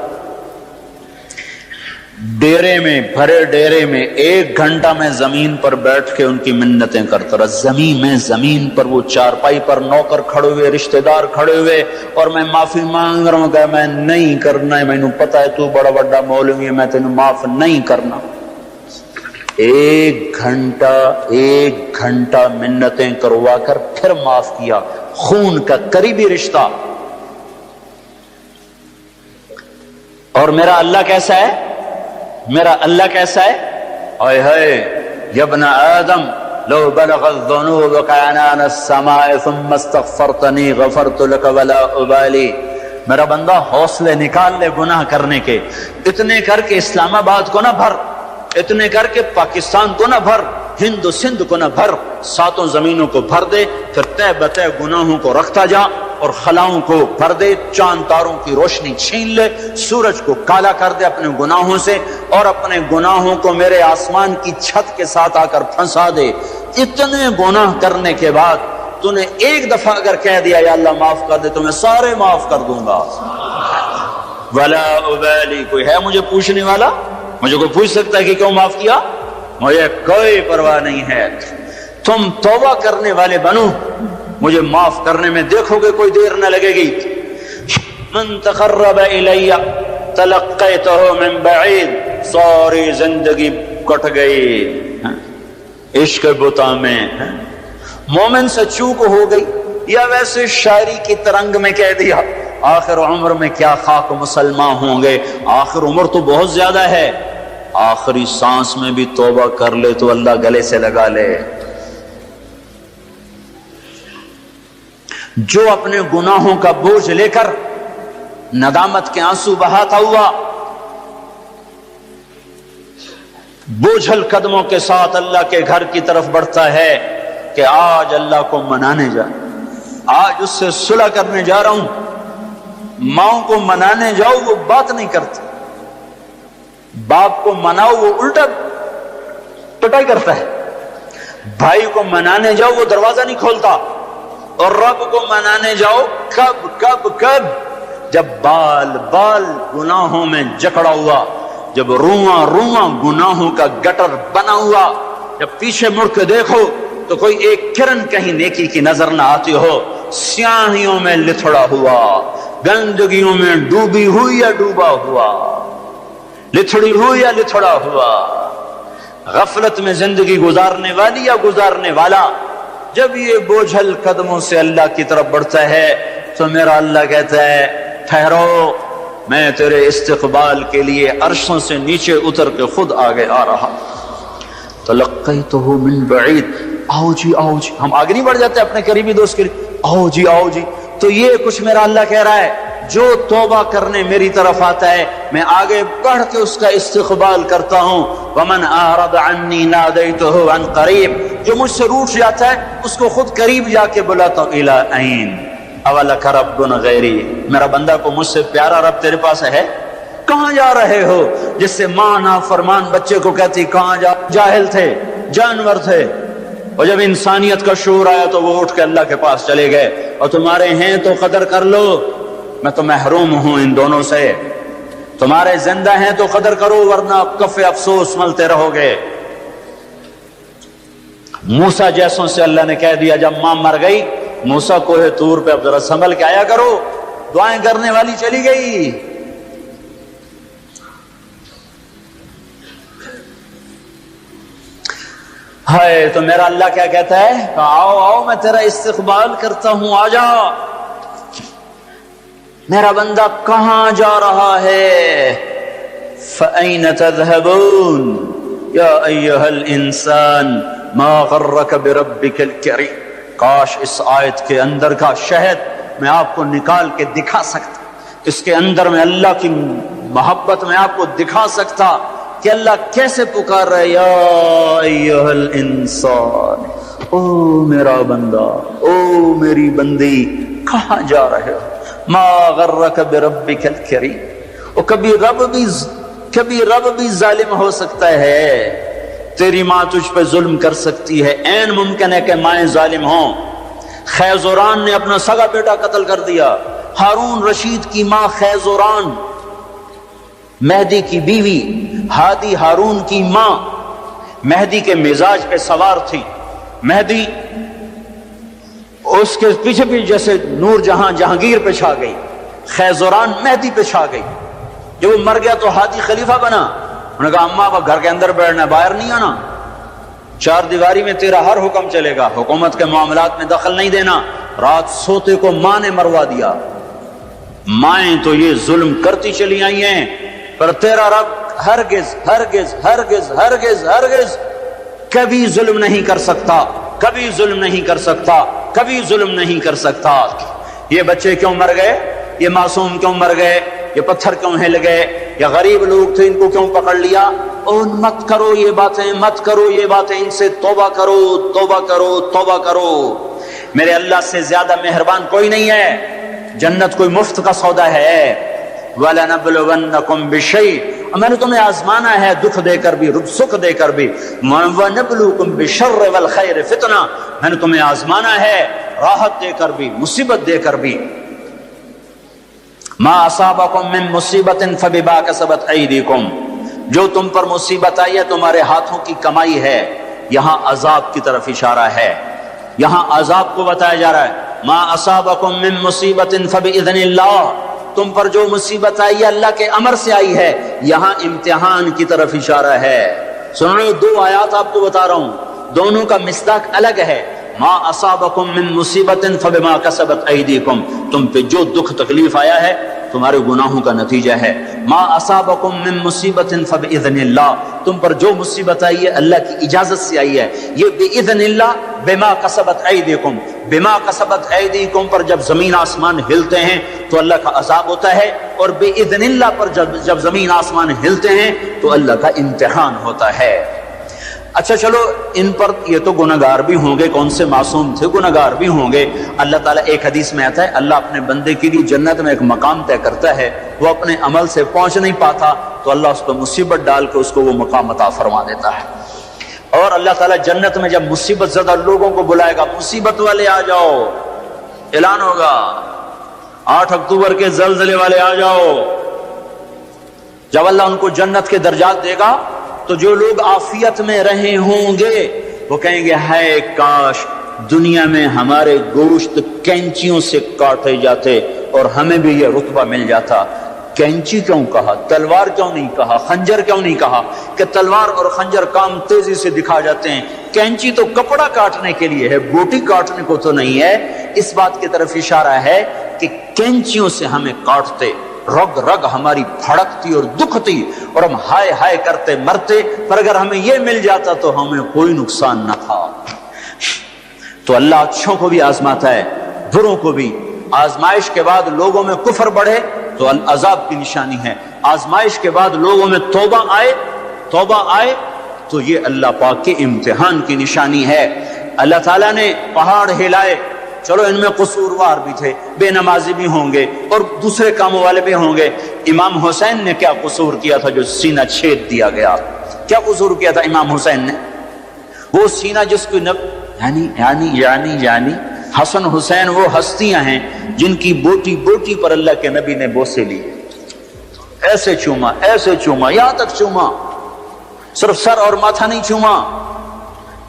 ڈیرے میں، بھرے ڈیرے میں 1 گھنٹہ میں زمین پر بیٹھ کے ان کی منتیں کرتا رہا. زمین پر وہ چارپائی پر نوکر کھڑے ہوئے، رشتہ دار کھڑے ہوئے، اور میں معافی مانگ رہا ہوں کہ میں نہیں کرنا ہے، مینوں پتہ ہے تو بڑا بڑا مولوی ہے، میں تینوں معاف نہیں کرنا. 1 گھنٹہ منتیں کروا کر پھر معاف کیا. خون کا قریبی رشتہ. اور میرا اللہ کیسا ہے؟ اے ہے یا ابن آدم لو بلغ الذنوب عنان السماء ثم استغفرتنی غفرت لك ولا ابالی. میرا بندہ حوصلے نکال لے گناہ کرنے کے. اتنے کر کے اسلام آباد کو نہ بھر، اتنے کر کے پاکستان کو نہ بھر، ہند و سندھ کو نہ بھر، 7 زمینوں کو بھر دے. پھر تہ بتہ گناہوں کو رکھتا جا اور خلاؤں کو بھر دے. چاند تاروں کی روشنی چھین لے، سورج کو کالا کر دے اپنے گناہوں سے، اور اپنے گناہوں کو میرے آسمان کی چھت کے ساتھ آ کر پھنسا دے. اتنے گناہ کرنے کے بعد تو نے 1 دفعہ اگر کہہ دیا یا اللہ معاف کر دے تو میں سارے معاف کر دوں گا. ولا ابالی. کوئی ہے مجھے پوچھنے والا؟ مجھے کوئی پوچھ سکتا ہے کہ کیوں معاف کیا؟ مجھے کوئی پرواہ نہیں ہے. تم توبہ کرنے والے بنو، مجھے معاف کرنے میں دیکھو گے کوئی دیر نہ لگے گی. من تقرب الی تلقیتہ من بعید. ساری زندگی کٹ گئی عشق بتا میں. مومن سے چوک ہو گئی، یا ویسے شاعری کی ترنگ میں کہہ دیا آخر عمر میں کیا خاک مسلمان ہوں گے. آخر عمر تو بہت زیادہ ہے، آخری سانس میں بھی توبہ کر لے تو اللہ گلے سے لگا لے. جو اپنے گناہوں کا بوجھ لے کر ندامت کے آنسو بہاتا ہوا بوجھل قدموں کے ساتھ اللہ کے گھر کی طرف بڑھتا ہے کہ آج اللہ کو منانے جا، آج اس سے صلح کرنے جا رہا ہوں. ماں کو منانے جاؤ وہ بات نہیں کرتی، باپ کو مناؤ وہ الٹا پٹائی کرتا ہے. بھائی کو منانے جاؤ وہ دروازہ نہیں کھولتا. اور رب کو منانے جاؤ کب جب بال گناہوں میں جکڑا ہوا، جب رواں گناہوں کا گٹر بنا ہوا، جب پیچھے مڑ کے دیکھو تو کوئی ایک کرن کہیں نیکی کی نظر نہ آتی ہو. سیاہیوں میں لتھڑا ہوا، گندگیوں میں ڈوبی ہوئی یا ڈوبا ہوا، لتھڑی ہوئی یا لتھڑا ہوا، غفلت میں زندگی گزارنے والی یا گزارنے والا. جب یہ بوجھل قدموں سے اللہ کی طرف بڑھتا ہے تو میرا اللہ کہتا ہے ٹھہرو، میں تیرے استقبال کے لیے عرشوں سے نیچے اتر کے خود آگے آ رہا. تلقیتہ من بعید. آؤ جی ہم آگے نہیں بڑھ جاتے اپنے قریبی دوست کے لیے؟ آؤ جی. تو یہ کچھ میرا اللہ کہہ رہا ہے، جو توبہ کرنے میری طرف آتا ہے میں آگے بڑھ کے اس کا استقبال کرتا ہوں. ومن اعرض عنی نادیتہ عن قریب. جو مجھ سے روٹ جاتا ہے اس کو خود قریب جا کے بلاتا ہوں. الی عین اولک رب غیری. میرا بندہ کو مجھ سے پیارا رب تیرے پاس ہے؟ کہاں جا رہے ہو؟ جس سے ماں نافرمان بچے کو کہتی کہاں جا، جاہل تھے، جانور تھے، اور جب انسانیت کا شعور آیا تو وہ اٹھ کے اللہ کے پاس چلے گئے. اور تمہارے ہیں تو قدر کر لو، میں تو محروم ہوں ان دونوں سے. تمہارے زندہ ہیں تو قدر کرو ورنہ کف افسوس ملتے رہو گے۔ موسیٰ جیسوں سے اللہ نے کہہ دیا جب ماں مر گئی، موسیٰ کوہ طور پہ اب ذرا سنبھل کے آیا کرو، دعائیں کرنے والی چلی گئی۔ ہائے تو میرا اللہ کیا کہتا ہے کہ آؤ آؤ میں تیرا استقبال کرتا ہوں، آ جا۔ میرا بندہ کہاں جا رہا ہے؟ فَأَيْنَ تَذْهَبُونَ يَا أَيُّهَا الْإِنسَانِ مَا غَرَّكَ بِرَبِّكَ الْكَرِيمِ۔ کاش اس آیت کے اندر کا شہد میں آپ کو نکال کے دکھا سکتا، اس کے اندر میں اللہ کی محبت میں آپ کو دکھا سکتا کہ اللہ کیسے پکار رہے، یا ایھا الانسان، او میرا بندہ، او میری بندی، کہاں جا رہے ہو؟ ما غرک بربک الکریم۔ اور کبھی رب بھی ظالم ہو سکتا ہے، تیری ماں تجھ پہ ظلم کر سکتی ہے، عین ممکن ہے کہ مائیں ظالم ہوں۔ خیزوران نے اپنا سگا بیٹا قتل کر دیا، ہارون رشید کی ماں خیزوران، مہدی کی بیوی، ہادی ہارون کی ماں، مہدی کے مزاج پہ سوار تھی۔ مہدی اس کے پیچھے بھی جیسے نور جہاں جہانگیر پہ چھا گئی، خیزوران مہدی پہ چھا گئی۔ جب وہ مر گیا تو ہادی خلیفہ بنا۔ انہوں نے کہا اماں اب گھر کے اندر بیٹھنا ہے، باہر نہیں آنا، چار دیواری میں تیرا ہر حکم چلے گا، حکومت کے معاملات میں دخل نہیں دینا۔ رات سوتے کو ماں نے مروا دیا۔ مائیں تو یہ ظلم کرتی چلی آئی ہیں، پر تیرا رب ہرگز ہرگز ہرگز ہرگز ہرگز کبھی ظلم نہیں کر سکتا، کبھی ظلم نہیں کر سکتا، کبھی ظلم نہیں کر سکتا۔ یہ بچے کیوں مر گئے؟ یہ معصوم کیوں مر گئے؟ یہ پتھر کیوں ہل گئے؟ یا غریب لوگ تھے ان کو کیوں پکڑ لیا؟ اور مت کرو یہ باتیں، مت کرو یہ باتیں، ان سے توبہ کرو، توبہ کرو، توبہ کرو۔ میرے اللہ سے زیادہ مہربان کوئی نہیں ہے۔ جنت کوئی مفت کا سودا ہے۔ وَلَنَبْلُوَنَّكُمْ بِشَيْءٍ، اور میں نے تمہیں آزمانا ہے دکھ دے کر بھی، سکھ دے کر بھی۔ وَنَبْلُوكُمْ بِالشَّرِّ وَالْخَيْرِ فِتْنَةً، میں نے تمہیں آزمانا ہے راحت دے کر بھی، مصیبت دے کر بھی۔ مَا أَصَابَكُم مِّن مُّصِيبَةٍ فَبِمَا كَسَبَتْ أَيْدِيكُمْ، جو تم پر مصیبت آئی ہے تمہارے ہاتھوں کی کمائی ہے۔ یہاں عذاب کی طرف اشارہ ہے، یہاں عذاب کو بتایا جا رہا ہے۔ مَا أَصَابَكُم مِّن مُّصِيبَةٍ فَبِإِذْنِ اللَّهِ، تم پر جو مصیبت آئی ہے اللہ کے امر سے آئی ہے۔ یہاں امتحان کی طرف اشارہ ہے۔ سن رہے ہو؟ دو آیات آپ کو بتا رہا ہوں، دونوں کا مصداق الگ ہے۔ ما اصابکم من مصیبت فبما کسبت ایدیکم، تم پہ جو دکھ تکلیف آیا ہے تمہارے گناہوں کا نتیجہ ہے۔ ما اصابکم من مصیبت فباذن اللہ، تم پر جو مصیبت آئی ہے اللہ کی اجازت سے آئی ہے۔ یہ باذن اللہ، بما کسبت ایدیکم، بما کسبت ایدیکم پر جب زمین آسمان ہلتے ہیں تو اللہ کا عذاب ہوتا ہے، اور باذن اللہ پر جب زمین آسمان ہلتے ہیں تو اللہ کا امتحان ہوتا ہے۔ اچھا چلو، ان پر یہ تو گناہگار بھی ہوں گے، کون سے معصوم تھے، گناہگار بھی ہوں گے۔ اللہ تعالیٰ، ایک حدیث میں آتا ہے، اللہ اپنے بندے کے لیے جنت میں ایک مقام طے کرتا ہے، وہ اپنے عمل سے پہنچ نہیں پاتا تو اللہ اس کو مصیبت ڈال کے اس کو وہ مقام عطا فرما دیتا ہے۔ اور اللہ تعالیٰ جنت میں جب مصیبت زدہ لوگوں کو بلائے گا، مصیبت والے آ جاؤ، اعلان ہوگا 8 اکتوبر کے زلزلے والے آ جاؤ۔ جب اللہ ان کو جنت کے درجات دے گا تو جو لوگ عافیت میں رہے ہوں گے وہ کہیں گے ہائے کاش دنیا میں ہمارے گوشت کینچیوں سے کاٹے جاتے اور ہمیں بھی یہ رتبہ مل جاتا۔ کینچی کیوں کہا؟ تلوار کیوں نہیں کہا؟ خنجر کیوں نہیں کہا؟ کہ تلوار اور خنجر کام تیزی سے دکھا جاتے ہیں، کینچی تو کپڑا کاٹنے کے لیے ہے، بوٹی کاٹنے کو تو نہیں ہے۔ اس بات کی طرف اشارہ ہے کہ کینچیوں سے ہمیں کاٹتے، رگ رگ ہماری پھڑکتی اور دکھتی اور ہم ہائے ہائے کرتے مرتے، پر اگر ہمیں یہ مل جاتا تو ہمیں کوئی نقصان نہ تھا۔ تو اللہ اچھوں کو بھی آزماتا ہے، بروں کو بھی۔ آزمائش کے بعد لوگوں میں کفر بڑھے تو عذاب کی نشانی ہے، آزمائش کے بعد لوگوں میں توبہ آئے تو یہ اللہ پاک کے امتحان کی نشانی ہے۔ اللہ تعالیٰ نے پہاڑ ہلائے، چلو ان میں قصوروار بھی تھے، بے نمازی بھی ہوں گے اور دوسرے کاموں والے بھی ہوں گے۔ امام حسین نے کیا قصور کیا تھا جو سینہ چھید دیا گیا؟ کیا قصور کیا تھا امام حسین نے؟ وہ سینہ جس کو یعنی حسن حسین وہ ہستیاں ہیں جن کی بوٹی بوٹی پر اللہ کے نبی نے بوسے لیے۔ ایسے چوما، ایسے چوما، یہاں تک چوما، صرف سر اور ماتھا نہیں چوما۔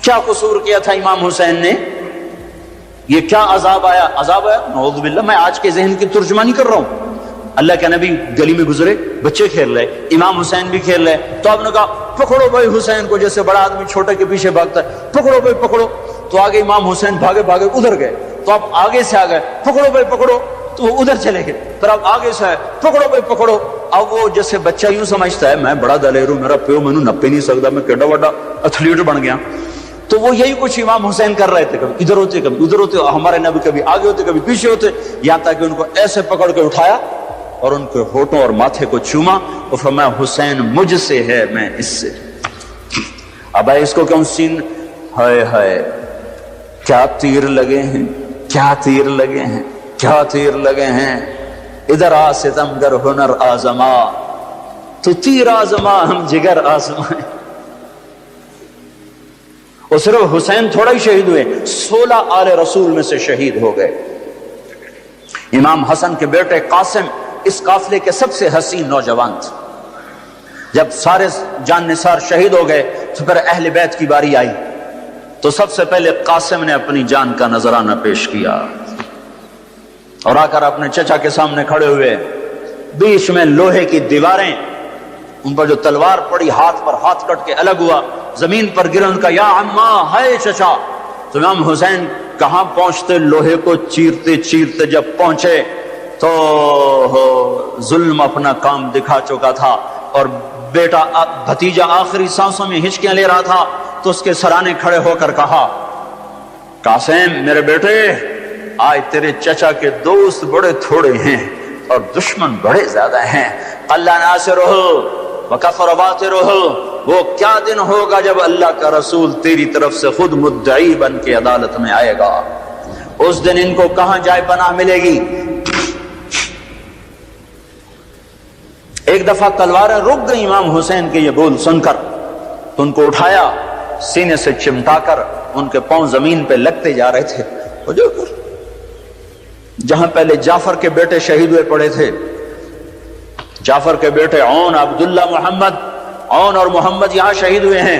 کیا قصور کیا تھا امام حسین نے؟ یہ کیا عذاب آیا؟ عذاب آیا نعوذ باللہ، میں آج کے ذہن کی ترجمانی کر رہا ہوں۔ اللہ کے نبی گلی میں گزرے، بچے کھیل رہے، امام حسین بھی کھیل رہے، تو آپ نے کہا پکڑو بھائی حسین کو، جیسے بڑا آدمی چھوٹے کے پیچھے بھاگتا ہے، پکڑو بھائی پکڑو۔ تو آگے امام حسین بھاگے بھاگے ادھر گئے، تو آپ آگے سے آ گئے، پکڑو بھائی پکڑو، تو وہ ادھر چلے گئے، پھر آپ آگے سے آئے، پکڑو بھائی پکڑو۔ اب وہ جیسے بچہ یوں سمجھتا ہے میں بڑا دلیر ہوں، میرا پیو مینوں نپے نہیں سکتا، میں کیڈا بڑا ایتھلیٹ بن گیا۔ تو وہ یہی کچھ امام حسین کر رہے تھے، کبھی ادھر ہوتے کبھی ادھر ہوتے، ہمارے نبی کبھی آگے ہوتے کبھی پیچھے ہوتے، یہاں تک کہ ان کو ایسے پکڑ کے اٹھایا اور ان کے ہونٹوں اور ماتھے کو چوما اور فرمایا حسین مجھ سے ہے، میں اس سے۔ اب اس کو کیوں سین، ہائے ہائے کیا تیر لگے ہیں، کیا تیر لگے ہیں، کیا تیر لگے ہیں۔ ادھر آ ستمگر ہنر آزما، تو تیر آزما ہم جگر آزمائیں۔ اور صرف حسین تھوڑا ہی شہید ہوئے، 16 آل رسول میں سے شہید ہو گئے۔ امام حسن کے بیٹے قاسم اس قافلے کے سب سے حسین نوجوان تھے۔ جب سارے جان نثار شہید ہو گئے تو پھر اہل بیت کی باری آئی، تو سب سے پہلے قاسم نے اپنی جان کا نذرانہ پیش کیا اور آ کر اپنے چچا کے سامنے کھڑے ہوئے۔ بیچ میں لوہے کی دیواریں، ان پر جو تلوار پڑی ہاتھ پر ہاتھ کٹ کے الگ ہوا، زمین پر گر، ان کا یا عماں ہے چچا۔ تو امام حسین کہاں پہنچتے، لوہے کو چیرتے چیرتے جب پہنچے تو ظلم اپنا کام دکھا چکا تھا، اور بیٹا بھتیجا آخری سانسوں میں ہچکیاں لے رہا تھا، تو اس کے سرانے کھڑے ہو کر کہا قاسم میرے بیٹے، آج تیرے چچا کے دوست بڑے تھوڑے ہیں اور دشمن بڑے زیادہ ہیں۔ اللہ ناصرہ وکفر باطرہ، وہ کیا دن ہوگا جب اللہ کا رسول تیری طرف سے خود مدعی بن کے عدالت میں آئے گا، اس دن ان کو کہاں جائے پناہ ملے گی۔ ایک دفعہ تلواریں رک گئی امام حسین کے یہ بول سن کر، تو ان کو اٹھایا، سینے سے چمٹا کر ان کے پاؤں زمین پہ لگتے جا رہے تھے۔ جہاں پہلے جعفر کے بیٹے شہید ہوئے پڑے تھے، جعفر کے بیٹے عون، عبداللہ، محمد، عون اور محمد یہاں شہید ہوئے ہیں۔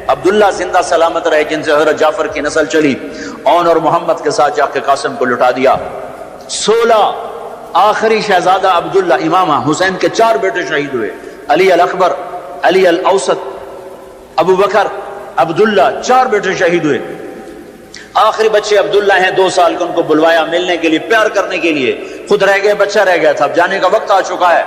عبداللہ زندہ سلامت رہے جن سے حضرت جعفر کی نسل چلی، عون اور محمد کے ساتھ جا کے قاسم کو لٹا دیا۔ 16 آخری شہزادہ عبداللہ، امام حسین کے 4 بیٹے شہید ہوئے، علی الاکبر، علی الاوسط، ابو بکر، عبداللہ، 4 بیٹے شہید ہوئے۔ آخری بچے عبداللہ ہیں، 2 سال کے، ان کو بلوایا ملنے کے لیے، پیار کرنے کے لیے، خود رہ گئے، بچہ رہ گیا تھا، اب جانے کا وقت آ چکا ہے،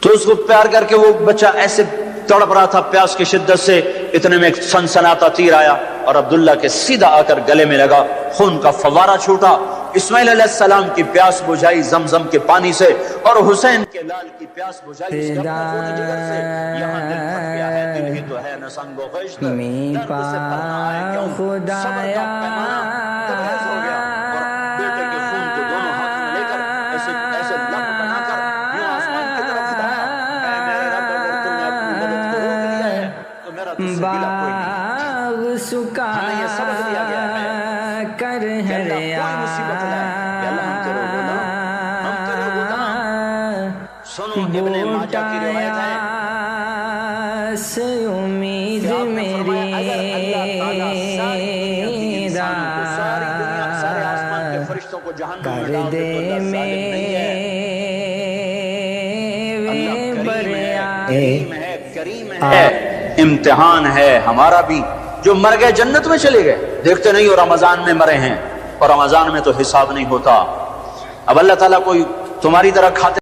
تو اس کو پیار کر کے وہ بچہ ایسے تڑپ رہا تھا پیاس کی شدت سے، اتنے میں ایک سنسناتا تیر آیا اور عبداللہ کے سیدھا آ کر گلے میں لگا، خون کا فوارہ چھوٹا۔ اسماعیل علیہ السلام کی پیاس بجھائی زمزم کے پانی سے، اور حسین کے لال کی پیاس بجھائی اس کا خون جگر سے۔ یہاں دل پھٹ گیا ہے، دل ہی تو ہے نہ سنگ و خشت، درد سے بھرنا ہے کیوں، صبر کا پیمانہ تبریز ہو گیا، اور بیٹے کے خون کو دونوں ہاتھ میں لے کر ایسے ایسے لب بنا کر یوں آسمان کی طرف اٹھایا، اے میرے رب، اگر تم نے اپنی مدد کو روک لیا ہے تو میرا تجھ سے گلہ کوئی نہیں۔ ہمیں یہ سبق دیا گیا ہے کہ اللہ کوئی مصیبت لائے کہ اللہ ہم تیرے غلام، ہم تیرے غلام۔ سنو ابن ماجہ کی روایت ہے سے امید میری ساری دنیا، سارے آسمان کے فرشتوں کو جہنم میں ڈال دے تو اللہ ظالم نہیں ہے، اللہ کریم ہے، کریم ہے۔ امتحان ہے ہمارا بھی، جو مر گئے جنت میں چلے گئے، دیکھتے نہیں ہو رمضان میں مرے ہیں، اور رمضان میں تو حساب نہیں ہوتا۔ اب اللہ تعالیٰ کوئی تمہاری طرح کھاتے